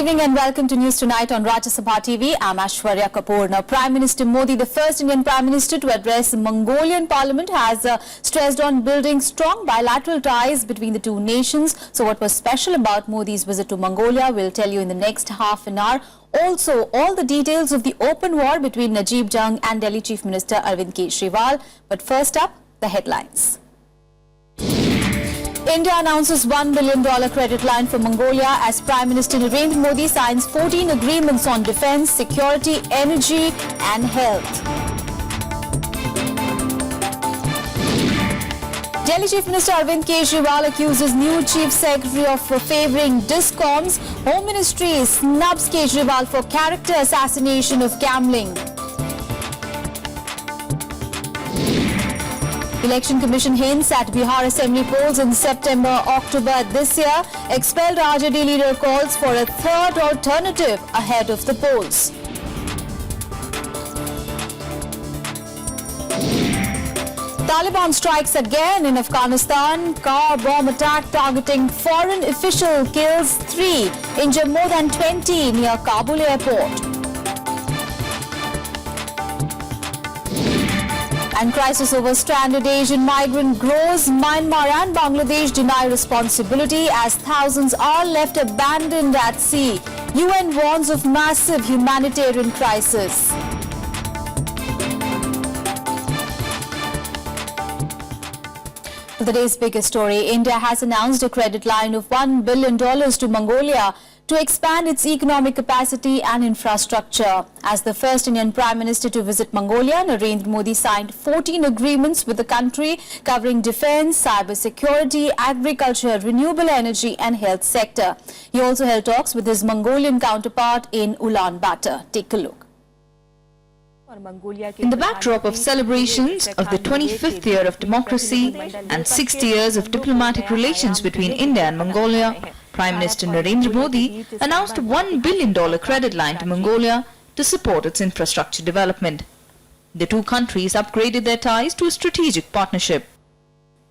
evening and welcome to News Tonight on Rajya Sabha TV. I'm Aishwarya Kapoor. Now, Prime Minister Modi, the first Indian Prime Minister to address the Mongolian Parliament, has stressed on building strong bilateral ties between the two nations. So what was special about Modi's visit to Mongolia, we'll tell you in the next half an hour. Also, all the details of the open war between Najib Jung and Delhi Chief Minister Arvind Kejriwal. But first up, the headlines. India announces $1 billion credit line for Mongolia as Prime Minister Narendra Modi signs 14 agreements on defence, security, energy and health. Delhi Chief Minister Arvind Kejriwal accuses new Chief Secretary of favouring discoms. Home Ministry snubs Kejriwal for character assassination of gambling. Election Commission hints at Bihar Assembly polls in September-October this year. Expelled RJD leader calls for a third alternative ahead of the polls. Taliban strikes again in Afghanistan. Car bomb attack targeting foreign official kills 3, injure more than 20 near Kabul airport. And crisis over stranded Asian migrant grows. Myanmar and Bangladesh deny responsibility as thousands are left abandoned at sea. UN warns of massive humanitarian crisis. Today's biggest story, India has announced a credit line of $1 billion to Mongolia to expand its economic capacity and infrastructure. As the first Indian Prime Minister to visit Mongolia, Narendra Modi signed 14 agreements with the country covering defence, cyber security, agriculture, renewable energy and health sector. He also held talks with his Mongolian counterpart in Ulaanbaatar. Take a look. In the backdrop of celebrations of the 25th year of democracy and 60 years of diplomatic relations between India and Mongolia, Prime Minister Narendra Modi announced a $1 billion credit line to Mongolia to support its infrastructure development. The two countries upgraded their ties to a strategic partnership.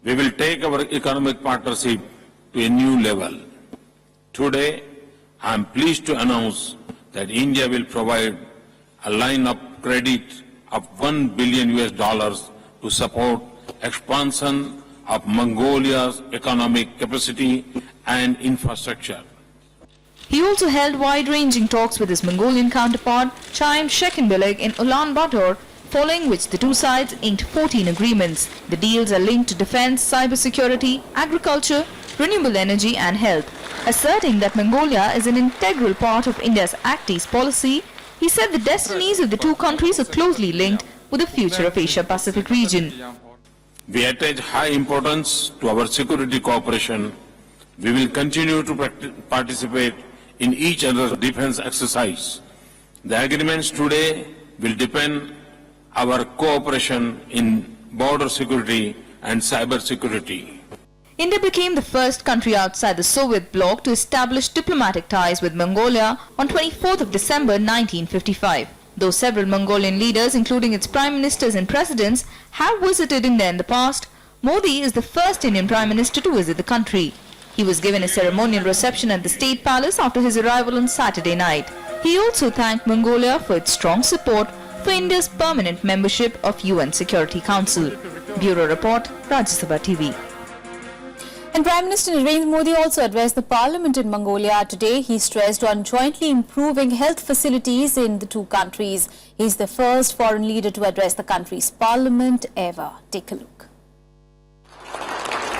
We will take our economic partnership to a new level. Today, I am pleased to announce that India will provide a line of credit of $1 billion to support expansion of Mongolia's economic capacity and infrastructure. He also held wide-ranging talks with his Mongolian counterpart, Chaim Shekenbeleg, in Ulaanbaatar, following which the two sides inked 14 agreements. The deals are linked to defence, cybersecurity, agriculture, renewable energy and health. Asserting that Mongolia is an integral part of India's Act East policy, he said the destinies of the two countries are closely linked with the future of Asia-Pacific region. We attach high importance to our security cooperation. We will continue to participate in each other's defense exercise. The agreements today will deepen our cooperation in border security and cyber security. India became the first country outside the Soviet bloc to establish diplomatic ties with Mongolia on 24th of December 1955. Though several Mongolian leaders, including its prime ministers and presidents, have visited India in the past, Modi is the first Indian Prime Minister to visit the country. He was given a ceremonial reception at the State Palace after his arrival on Saturday night. He also thanked Mongolia for its strong support for India's permanent membership of UN Security Council. Bureau Report, Rajya Sabha TV. And Prime Minister Narendra Modi also addressed the Parliament in Mongolia today. He stressed on jointly improving health facilities in the two countries. He is the first foreign leader to address the country's Parliament ever. Take a look.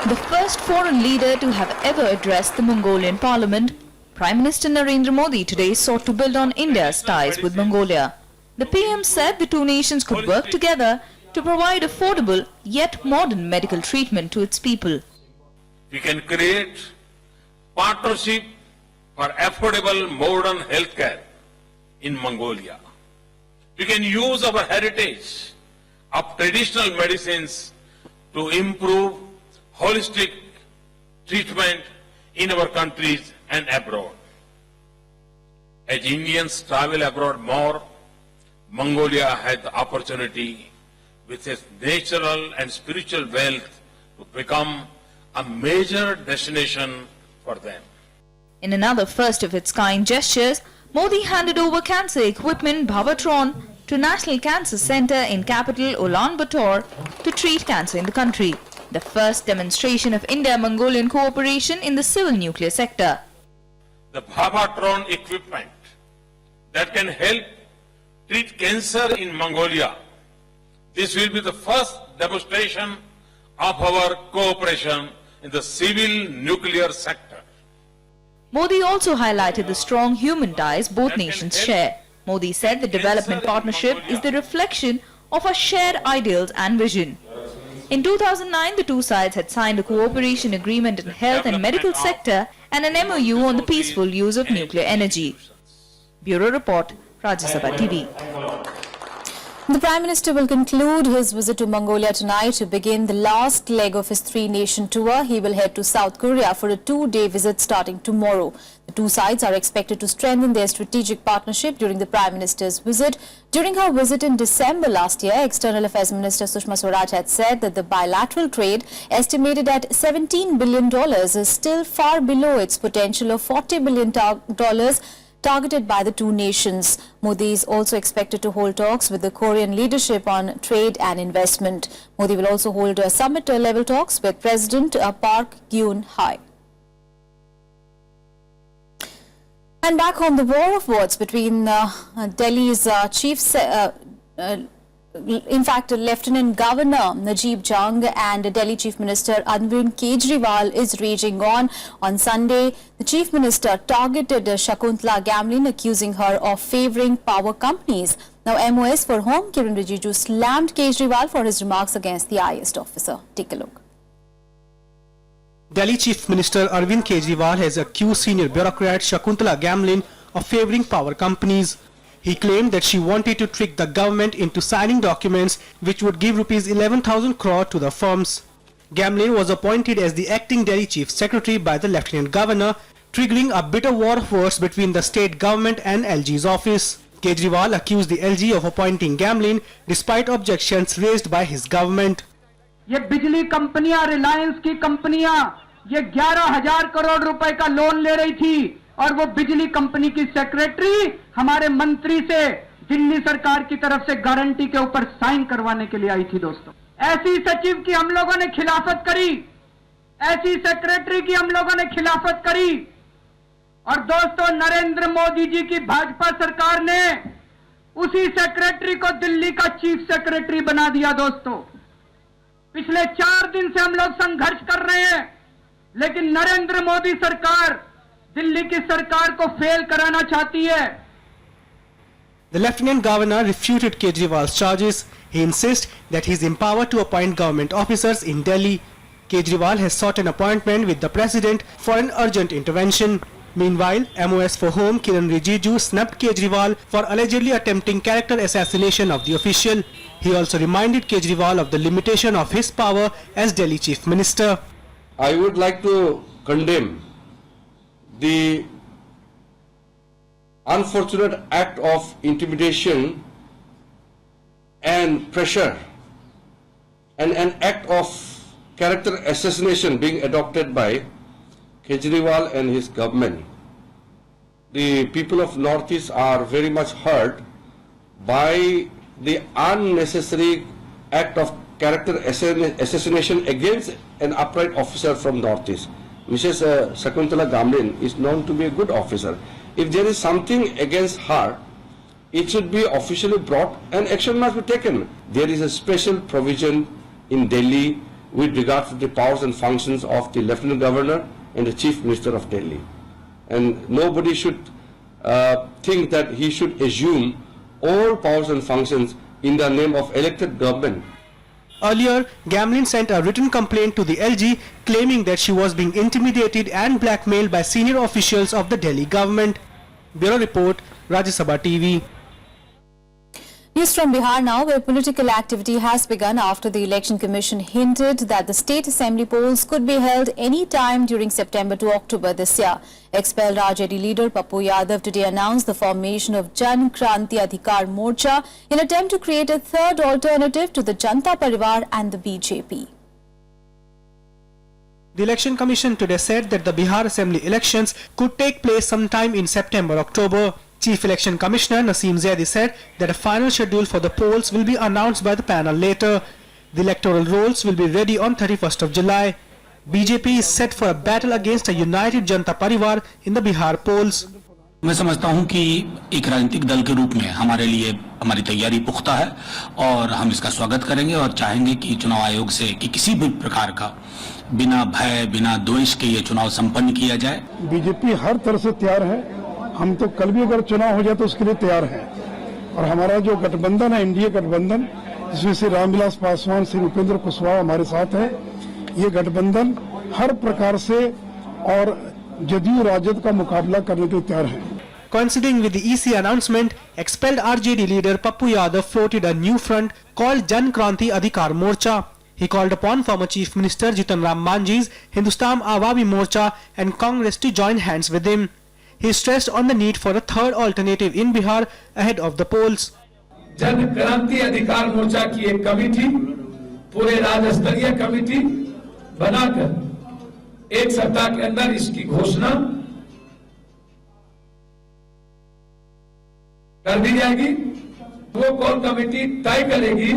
The first foreign leader to have ever addressed the Mongolian Parliament, Prime Minister Narendra Modi today sought to build on India's ties with Mongolia. The PM said the two nations could work together to provide affordable yet modern medical treatment to its people. We can create partnership for affordable modern healthcare in Mongolia. We can use our heritage of traditional medicines to improve holistic treatment in our countries and abroad. As Indians travel abroad more, Mongolia has the opportunity with its natural and spiritual wealth to become a major destination for them. In another first-of-its-kind gestures, Modi handed over cancer equipment Bhavatron to National Cancer Centre in capital Ulaanbaatar to treat cancer in the country, the first demonstration of India-Mongolian cooperation in the civil nuclear sector. The Bhavatron equipment that can help treat cancer in Mongolia. This will be the first demonstration of our cooperation in the civil nuclear sector. Modi also highlighted the strong human ties both nations share. Modi said the development partnership is the reflection of our shared ideals and vision. In 2009, the two sides had signed a cooperation agreement in health and medical sector and an MOU on the peaceful use of nuclear energy. Bureau Report, Rajya Sabha TV. The Prime Minister will conclude his visit to Mongolia tonight to begin the last leg of his three-nation tour. He will head to South Korea for a two-day visit starting tomorrow. The two sides are expected to strengthen their strategic partnership during the Prime Minister's visit. During her visit in December last year, External Affairs Minister Sushma Swaraj had said that the bilateral trade, estimated at $17 billion, is still far below its potential of $40 billion targeted by the two nations. Modi is also expected to hold talks with the Korean leadership on trade and investment. Modi will also hold summit-level talks with President Park Geun-hye. And back home, the war of words between Delhi's Lieutenant Governor Najib Jung and Delhi Chief Minister Arvind Kejriwal is raging on. On Sunday, the Chief Minister targeted Shakuntala Gamlin, accusing her of favouring power companies. Now, MOS for Home, Kiran Rijiju, slammed Kejriwal for his remarks against the highest officer. Take a look. Delhi Chief Minister Arvind Kejriwal has accused senior bureaucrat Shakuntala Gamlin of favouring power companies. He claimed that she wanted to trick the government into signing documents which would give Rs 11,000 crore to the firms. Gamlin was appointed as the acting Delhi Chief Secretary by the Lieutenant Governor, triggering a bitter war of words between the state government and LG's office. Kejriwal accused the LG of appointing Gamlin despite objections raised by his government. ये बिजली कंपनियां, रिलायंस की कंपनियां ये 11,000 करोड़ रुपए का loan ले रही थी और वो बिजली कंपनी की सेक्रेटरी हमारे मंत्री से दिल्ली सरकार की तरफ से गारंटी के ऊपर साइन करवाने के लिए आई थी। दोस्तों, ऐसी सचिव की हम लोगों ने खिलाफत करी, ऐसी सेक्रेटरी की हम लोगों ने खिलाफत करी। और दोस्तों, नरेंद्र मोदी जी की भाजपा सरकार ने उसी सेक्रेटरी को दिल्ली का चीफ सेक्रेटरी बना दिया। दोस्तों, पिछले 4 दिन से हम लोग संघर्ष कर रहे हैं, लेकिन नरेंद्र मोदी सरकार दिल्ली की सरकार को फेल कराना चाहती है। The Lieutenant Governor refuted Kejriwal's charges. He insists that he is empowered to appoint government officers in Delhi. Kejriwal has sought an appointment with the President for an urgent intervention. Meanwhile, MOS for Home Kiran Rijiju snubbed Kejriwal for allegedly attempting character assassination of the official. He also reminded Kejriwal of the limitation of his power as Delhi Chief Minister. I would like to condemn the unfortunate act of intimidation and pressure and an act of character assassination being adopted by Kejriwal and his government. The people of Northeast are very much hurt by the unnecessary act of character assassination against an upright officer from Northeast. Mrs. Shakuntala Gamlin is known to be a good officer. If there is something against her, it should be officially brought and action must be taken. There is a special provision in Delhi with regard to the powers and functions of the Lieutenant Governor and the Chief Minister of Delhi. And nobody should think that he should assume all powers and functions in the name of elected government. Earlier, Gamlin sent a written complaint to the LG claiming that she was being intimidated and blackmailed by senior officials of the Delhi government. Bureau Report, Rajya Sabha TV. News from Bihar now, where political activity has begun after the Election Commission hinted that the state assembly polls could be held any time during September to October this year. Expelled RJD leader Pappu Yadav today announced the formation of Jan Kranti Adhikar Morcha in an attempt to create a third alternative to the Janta Parivar and the BJP. The Election Commission today said that the Bihar Assembly elections could take place sometime in September-October. Chief Election Commissioner Naseem Zaidi said that a final schedule for the polls will be announced by the panel later. The electoral rolls will be ready on 31st of July. BJP is set for a battle against a united Janata Parivar in the Bihar polls. मैं समझता हूं कि एक राजनीतिक दल के रूप में हमारे लिए हमारी तैयारी पुख्ता है और हम इसका स्वागत करेंगे और चाहेंगे कि चुनाव आयोग से कि किसी भी प्रकार का बिना भय बिना द्वेष के ये चुनाव संपन्न किया जाए। बीजेपी हर तरह से तैयार है। हम तो कल भी अगर चुनाव हो जाए तो उसके लिए तैयार है और हमारा जो गठबंधन है एनडीए गठबंधन जिसमें से रामविलास पासवान श्री उपेंद्र कुशवाहा हमारे साथ है, ये गठबंधन हर प्रकार से और जदयू राजद का मुकाबला करने के लिए तैयार है। Coinciding with the EC announcement, expelled RJD leader Pappu Yadav floated a new front called Jan Kranti Adhikar Morcha. He called upon former Chief Minister Jitan Ram Manjhi's Hindustan Awami Morcha and Congress to join hands with him. He stressed on the need for a third alternative in Bihar ahead of the polls. Jan Kranti अधिकार मोर्चा की एक committee पूरे राज्य स्तरीय committee बनाकर एक सप्ताह के अंदर इसकी घोषणा कर दी जाएगी। वो कोर कमेटी तय करेगी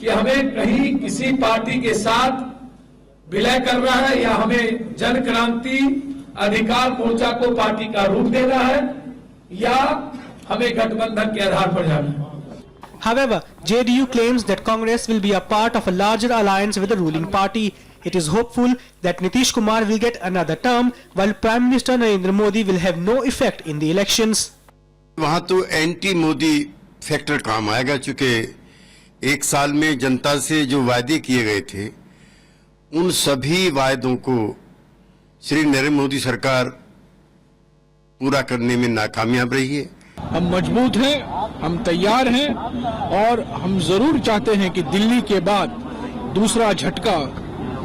कि हमें कहीं किसी पार्टी के साथ विलय करना है या हमें जन क्रांति अधिकार मोर्चा को पार्टी का रूप देना है या हमें गठबंधन के आधार पर जाना है। However, JDU claims that Congress will be a part of a larger alliance with the ruling party. It is hopeful that Nitish Kumar will get another term, while Prime Minister Narendra Modi will have no effect in the elections. वहाँ तो anti Modi factor काम आएगा, चूंकि एक साल में जनता से जो वादे किए गए थे उन सभी वायदों को श्री नरेंद्र मोदी सरकार पूरा करने में नाकामयाब रही है। हम मजबूत हैं, हम तैयार हैं और हम जरूर चाहते हैं कि दिल्ली के बाद दूसरा झटका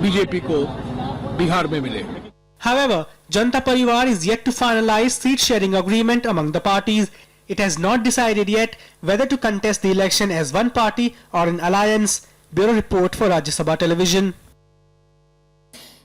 बीजेपी को बिहार में मिले। However, Janata Parivar is yet to finalize seat sharing agreement among the parties. It has not decided yet whether to contest the election as one party or an alliance. Bureau report for Rajya Sabha Television.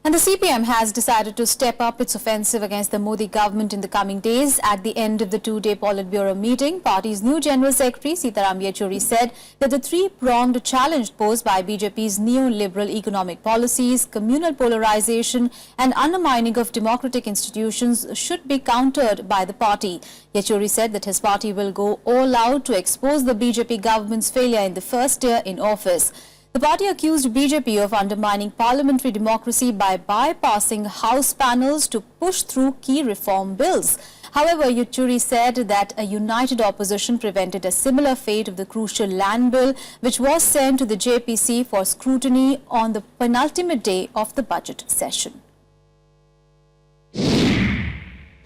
And the CPM has decided to step up its offensive against the Modi government in the coming days. At the end of the two-day Politburo meeting, party's new General Secretary Sitaram Yechuri said that the three-pronged challenge posed by BJP's neoliberal economic policies, communal polarization and undermining of democratic institutions should be countered by the party. Yechuri said that his party will go all out to expose the BJP government's failure in the first year in office. The party accused BJP of undermining parliamentary democracy by bypassing House panels to push through key reform bills. However, Yechuri said that a united opposition prevented a similar fate of the crucial land bill, which was sent to the JPC for scrutiny on the penultimate day of the budget session.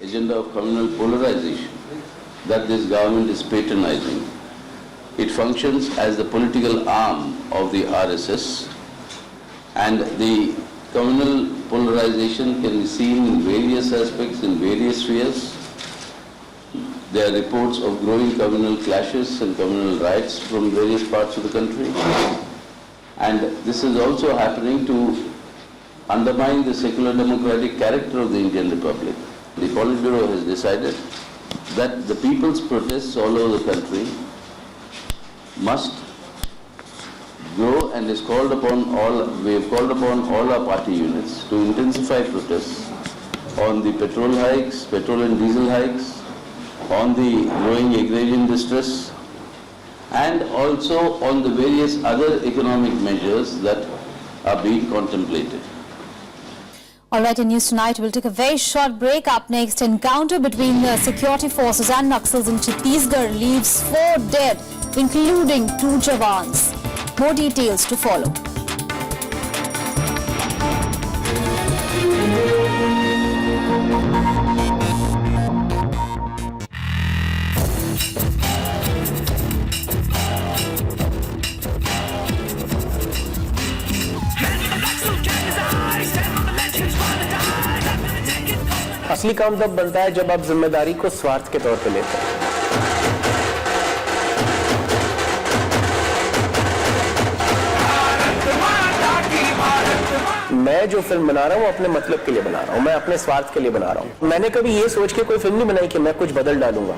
Agenda of communal polarization that this government is patronizing. It functions as the political arm of the RSS, and the communal polarization can be seen in various aspects, in various spheres. There are reports of growing communal clashes and communal riots from various parts of the country. And this is also happening to undermine the secular democratic character of the Indian Republic. The Politburo has decided that the people's protests all over the country must grow, and is called upon we have called upon all our party units to intensify protests on the petrol hikes, petrol and diesel hikes, on the growing agrarian distress, and also on the various other economic measures that are being contemplated. All right, in News Tonight, we'll take a very short break. Up next, encounter between the security forces and Naxals in Chhattisgarh leaves 4 dead, including 2 Jawans. More details to follow. असली काम तब बनता है जब आप जिम्मेदारी को स्वार्थ के तौर पे लेते हैं। मैं मैं जो फिल्म बना रहा हूँ अपने मतलब के लिए बना रहा हूँ, मैं अपने स्वार्थ के लिए बना रहा हूँ। मैंने कभी ये सोच के कोई फिल्म नहीं बनाई कि मैं कुछ बदल डालूंगा।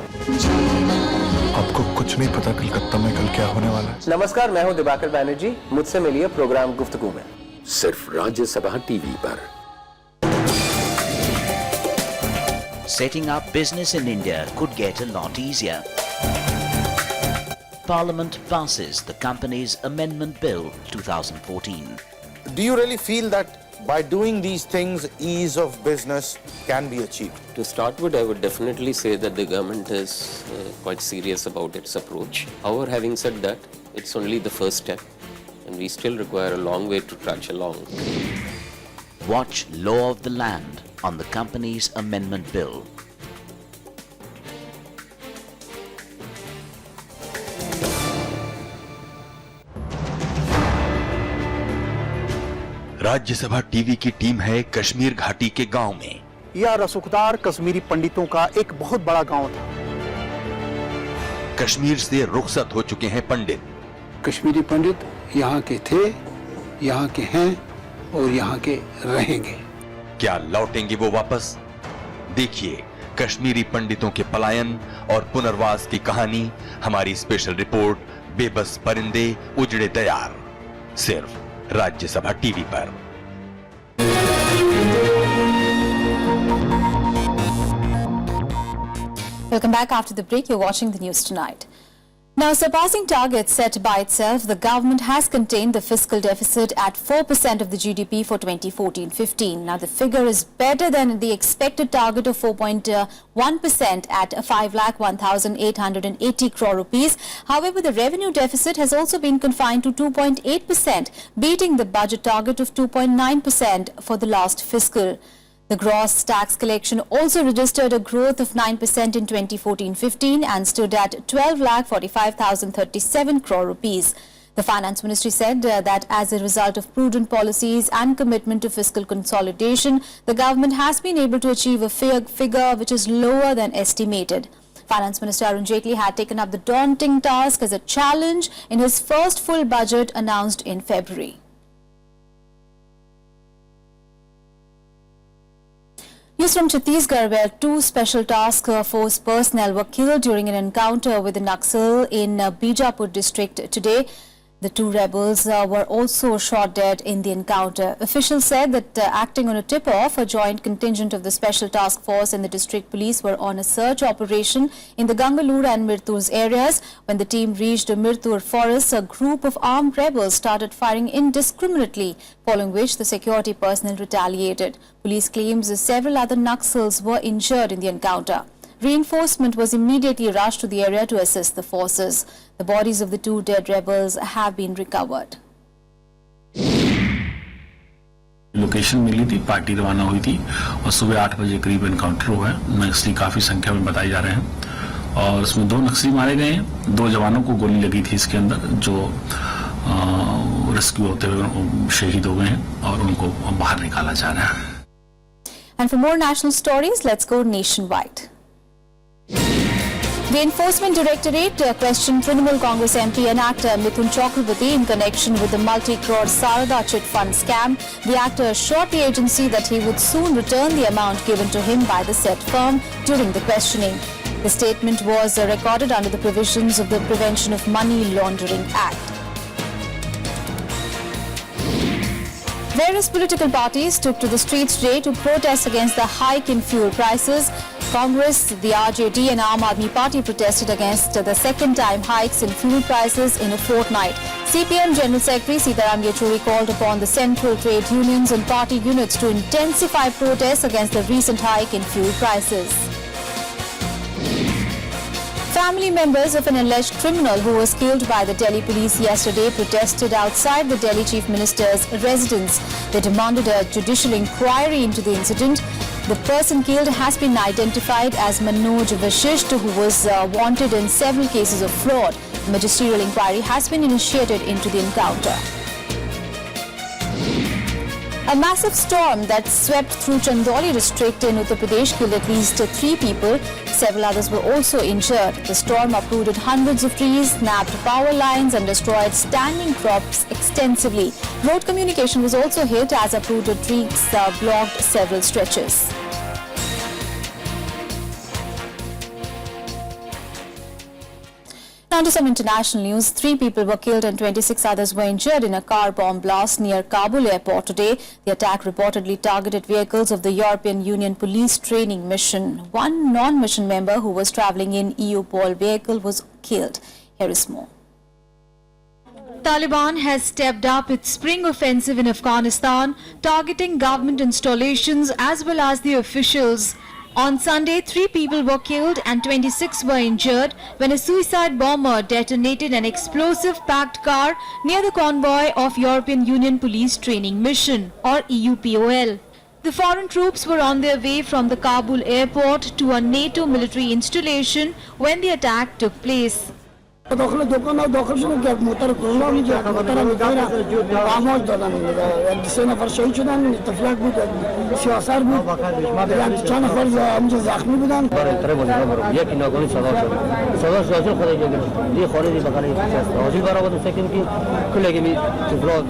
आपको कुछ नहीं पता कलकत्ता में कल क्या होने वाला है। नमस्कार, मैं हूँ दिवाकर बैनर्जी, मुझसे मिलिए प्रोग्राम गुफ्तगू में, सिर्फ राज्यसभा टीवी पर। Setting up business in India could get a lot easier. Parliament passes the Companies Amendment Bill 2014. Do you really feel that by doing these things, ease of business can be achieved? To start with, I would definitely say that the government is quite serious about its approach. However, having said that, it's only the first step, and we still require a long way to trudge along. Watch Law of the Land on the Companies Amendment Bill. Rajya Sabha TV की team है कश्मीर घाटी के गांव में। यह रसूखदार कश्मीरी पंडितों का एक बहुत बड़ा गांव था। कश्मीर से रुखसत हो चुके हैं पंडित। कश्मीरी पंडित यहाँ के थे, यहाँ के हैं और यहाँ के रहेंगे। क्या लौटेंगे वो वापस? देखिए कश्मीरी पंडितों के पलायन और पुनर्वास की कहानी, हमारी स्पेशल रिपोर्ट बेबस परिंदे उजड़े तैयार, सिर्फ राज्यसभा टीवी पर। Welcome back. After the break, you're watching the news tonight. Now, surpassing targets set by itself, the government has contained the fiscal deficit at 4% of the GDP for 2014-15. Now, the figure is better than the expected target of 4.1% at 5,01,880 crore rupees. However, the revenue deficit has also been confined to 2.8%, beating the budget target of 2.9% for the last fiscal. The gross tax collection also registered a growth of 9% in 2014-15 and stood at 12,45,037 crore rupees. The Finance Ministry said that as a result of prudent policies and commitment to fiscal consolidation, the government has been able to achieve a figure which is lower than estimated. Finance Minister Arun Jaitley had taken up the daunting task as a challenge in his first full budget announced in February. News from Chhattisgarh, where two special task force personnel were killed during an encounter with the Naxal in Bijapur district today. The two rebels were also shot dead in the encounter. Officials said that acting on a tip-off, a joint contingent of the Special Task Force and the district police were on a search operation in the Gangalur and Mirtur areas. When the team reached the Mirtur forest, a group of armed rebels started firing indiscriminately, following which the security personnel retaliated. Police claims several other Naxals were injured in the encounter. Reinforcement was immediately rushed to the area to assist the forces. The bodies of the two dead rebels have been recovered. Location मिली थी, party रवाना हुई थी और सुबह 8 बजे करीब encounter हुआ है। नक्सली काफी संख्या में बताए जा रहे हैं और इसमें 2 नक्सली मारे गए हैं। 2 जवानों को गोली लगी थी इसके अंदर, जो रेस्क्यू होते हुए शहीद हो गए हैं और उनको बाहर निकाला जा रहा है। And for more national stories, let's go nationwide. The Enforcement Directorate questioned Trinamool Congress MP and actor Mithun Chakraborty in connection with the multi-crore Sarada chit fund scam. The actor assured the agency that he would soon return the amount given to him by the said firm during the questioning. The statement was recorded under the provisions of the Prevention of Money Laundering Act. Various political parties took to the streets today to protest against the hike in fuel prices. Congress, the RJD and Aam Aadmi Party protested against the second-time hikes in fuel prices in a fortnight. CPM General Secretary Sitaram Yechuri called upon the central trade unions and party units to intensify protests against the recent hike in fuel prices. Family members of an alleged criminal who was killed by the Delhi police yesterday protested outside the Delhi Chief Minister's residence. They demanded a judicial inquiry into the incident. The person killed has been identified as Manoj Vashisht, who was wanted in several cases of fraud. A magisterial inquiry has been initiated into the encounter. A massive storm that swept through Chandauli district in Uttar Pradesh killed at least 3 people. Several others were also injured. The storm uprooted hundreds of trees, snapped power lines and destroyed standing crops extensively. Road communication was also hit as uprooted trees blocked several stretches. Now to some international news. 3 people were killed and 26 others were injured in a car bomb blast near Kabul airport today. The attack reportedly targeted vehicles of the European Union police training mission. One non-mission member who was travelling in EU-POL vehicle was killed. Here is more. Taliban has stepped up its spring offensive in Afghanistan, targeting government installations as well as the officials. On Sunday, 3 people were killed and 26 were injured when a suicide bomber detonated an explosive-packed car near the convoy of European Union Police Training Mission, or EU-POL. The foreign troops were on their way from the Kabul airport to a NATO military installation when the attack took place. داخل دکان داخل شدن که موتور کرونا میگه موتور میگیره آماج دادن سه نفر شهید شدن تفلک بود سیاسر بود چند نفر اونجا زخمی بودن یکی ناگهانی صدا شد خدا یه خارجی بخاری حاضر برآورد سکن که کلی می تفلک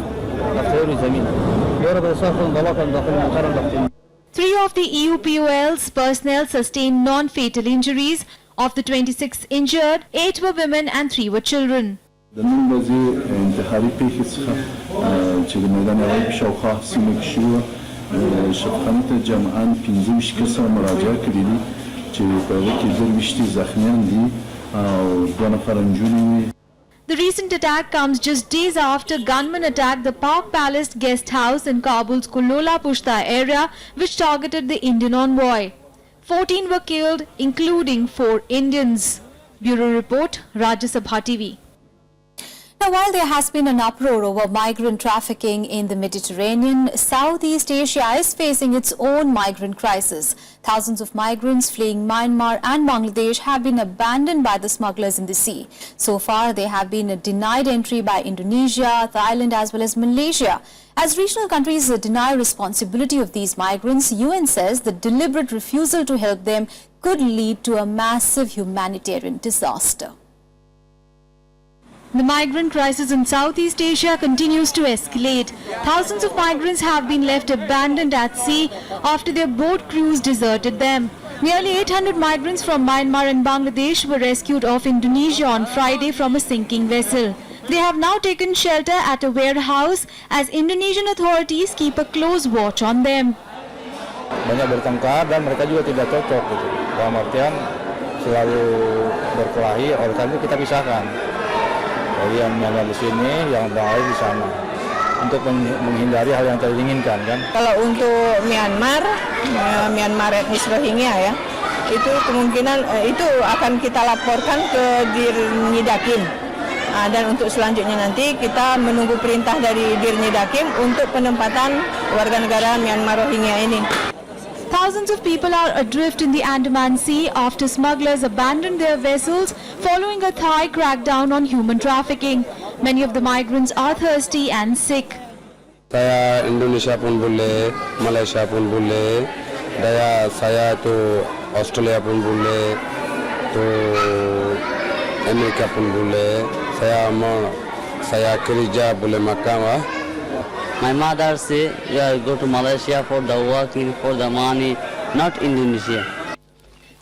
رفته زمین یارو به ساختن بالا کردن داخل موتور رفتن. 3 of the EU-POL's personnel sustained non-fatal injuries. Of the 26 injured, 8 were women and 3 were children. The recent attack comes just days after gunmen attacked the Park Palace guest house in Kabul's Kulola Pushta area, which targeted the Indian envoy. 14 were killed, including 4 Indians. Bureau Report, Rajya Sabha TV. Now, while there has been an uproar over migrant trafficking in the Mediterranean, Southeast Asia is facing its own migrant crisis. Thousands of migrants fleeing Myanmar and Bangladesh have been abandoned by the smugglers in the sea. So far, they have been denied entry by Indonesia, Thailand as well as Malaysia. As regional countries deny responsibility of these migrants, UN says the deliberate refusal to help them could lead to a massive humanitarian disaster. The migrant crisis in Southeast Asia continues to escalate. Thousands of migrants have been left abandoned at sea after their boat crews deserted them. Nearly 800 migrants from Myanmar and Bangladesh were rescued off Indonesia on Friday from a sinking vessel. They have now taken shelter at a warehouse as Indonesian authorities keep a close watch on them. Banyak bertengkar dan mereka juga tidak cocok gitu. Dalam artian selalu berkelahi, oleh karena itu kita pisahkan. Jadi yang di sini, yang lain di sana. Untuk menghindari hal yang tidak diinginkan kan. Kalau untuk Myanmar etnis Rohingya ya, itu kemungkinan itu akan kita laporkan ke Dirnidakim. Dan untuk selanjutnya nanti kita menunggu perintah dari Dirnidakim untuk penempatan warga negara Myanmar Rohingya ini. Thousands of people are adrift in the Andaman Sea after smugglers abandoned their vessels following a Thai crackdown on human trafficking. Many of the migrants are thirsty and sick. Saya Indonesia pun boleh, Malaysia pun boleh, saya tu Australia pun boleh, tu Amerika pun boleh. Saya kerja boleh makan lah. My mother say, yeah, go to Malaysia for the working, for the money, not Indonesia.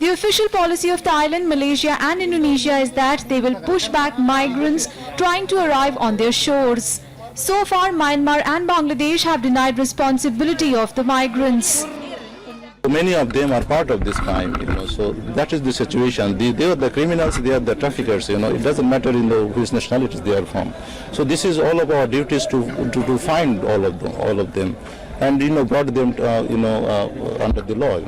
The official policy of Thailand, Malaysia and Indonesia is that they will push back migrants trying to arrive on their shores. So far, Myanmar and Bangladesh have denied responsibility of the migrants. Many of them are part of this crime, so that is the situation. They are the criminals, they are the traffickers, it doesn't matter which nationalities they are from. So this is all of our duties to find all of them, and brought them under the law.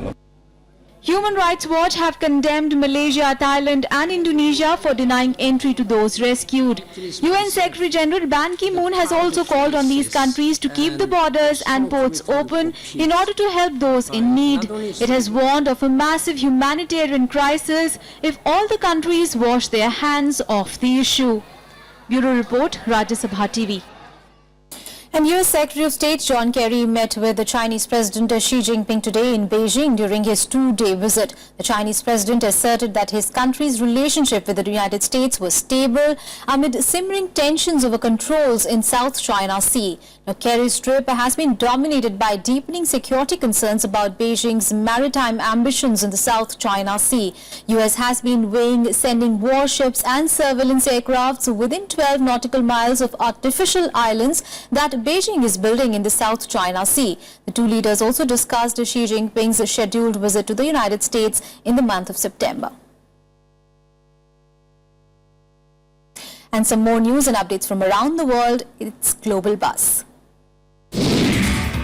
Human Rights Watch have condemned Malaysia, Thailand and Indonesia for denying entry to those rescued. UN Secretary General Ban Ki-moon has also called on these countries to keep the borders and ports open in order to help those in need. It has warned of a massive humanitarian crisis if all the countries wash their hands off the issue. Bureau Report, Rajya Sabha TV. And U.S. Secretary of State John Kerry met with the Chinese President Xi Jinping today in Beijing during his two-day visit. The Chinese president asserted that his country's relationship with the United States was stable amid simmering tensions over controls in South China Sea. Now, Kerry's trip has been dominated by deepening security concerns about Beijing's maritime ambitions in the South China Sea. U.S. has been weighing sending warships and surveillance aircrafts within 12 nautical miles of artificial islands that Beijing is building in the South China Sea. The two leaders also discussed Xi Jinping's scheduled visit to the United States in the month of September. And some more news and updates from around the world. It's Global Buzz.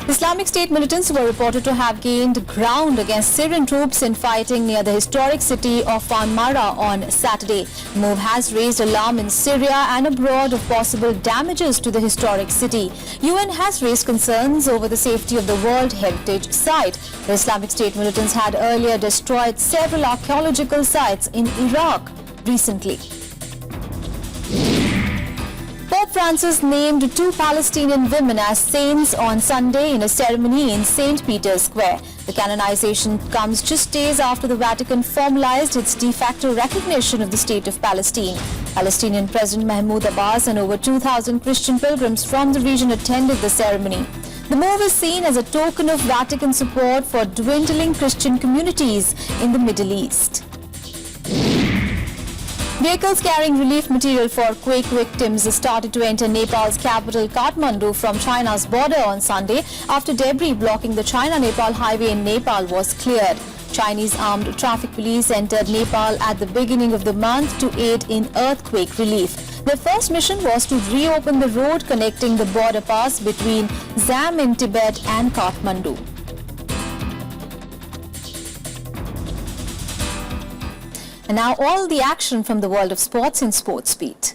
Islamic State militants were reported to have gained ground against Syrian troops in fighting near the historic city of Marmara on Saturday. The move has raised alarm in Syria and abroad of possible damages to the historic city. UN has raised concerns over the safety of the World Heritage Site. The Islamic State militants had earlier destroyed several archaeological sites in Iraq recently. Pope Francis named two Palestinian women as saints on Sunday in a ceremony in St. Peter's Square. The canonization comes just days after the Vatican formalized its de facto recognition of the State of Palestine. Palestinian President Mahmoud Abbas and over 2,000 Christian pilgrims from the region attended the ceremony. The move is seen as a token of Vatican support for dwindling Christian communities in the Middle East. Vehicles carrying relief material for quake victims started to enter Nepal's capital Kathmandu from China's border on Sunday after debris blocking the China-Nepal highway in Nepal was cleared. Chinese armed traffic police entered Nepal at the beginning of the month to aid in earthquake relief. Their first mission was to reopen the road connecting the border pass between Zam in Tibet and Kathmandu. And now all the action from the world of sports in Sports Beat.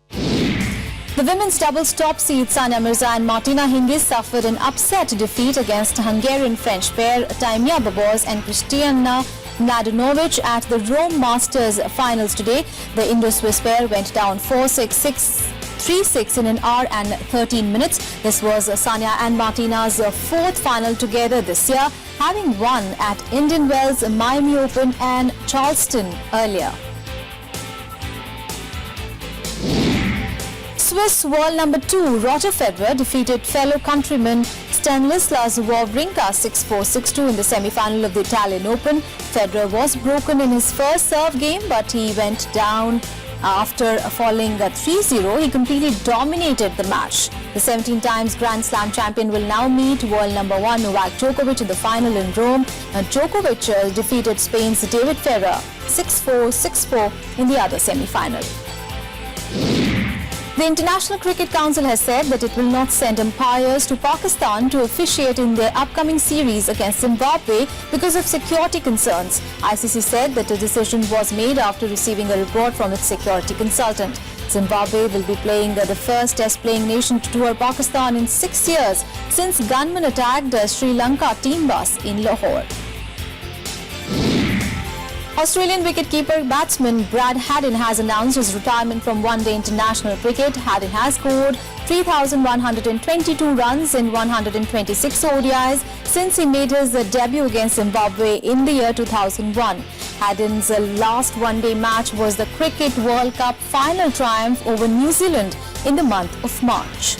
The women's doubles top seed Sania Mirza and Martina Hingis suffered an upset defeat against Hungarian-French pair Taimia Babos and Kristina Mladenovic at the Rome Masters finals today. The Indo-Swiss pair went down 4-6, 3-6 in an hour and 13 minutes. This was Sania and Martina's fourth final together this year, having won at Indian Wells, Miami Open and Charleston earlier. Swiss world number 2 Roger Federer defeated fellow countryman Stanislas Wawrinka 6-4, 6-2 in the semi-final of the Italian Open. Federer was broken in his first serve game, but he went down after falling 3-0. He completely dominated the match. The 17 times Grand Slam champion will now meet world number 1 Novak Djokovic in the final in Rome. Djokovic defeated Spain's David Ferrer 6-4, 6-4 in the other semi-final. The International Cricket Council has said that it will not send umpires to Pakistan to officiate in their upcoming series against Zimbabwe because of security concerns. ICC said that the decision was made after receiving a report from its security consultant. Zimbabwe will be playing the first test-playing nation to tour Pakistan in 6 years since gunmen attacked the Sri Lanka team bus in Lahore. Australian wicketkeeper batsman Brad Haddin has announced his retirement from one-day international cricket. Haddin has scored 3,122 runs in 126 ODIs since he made his debut against Zimbabwe in the year 2001. Haddin's last one-day match was the Cricket World Cup final triumph over New Zealand in the month of March.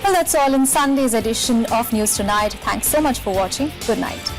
Well, that's all in Sunday's edition of News Tonight. Thanks so much for watching. Good night.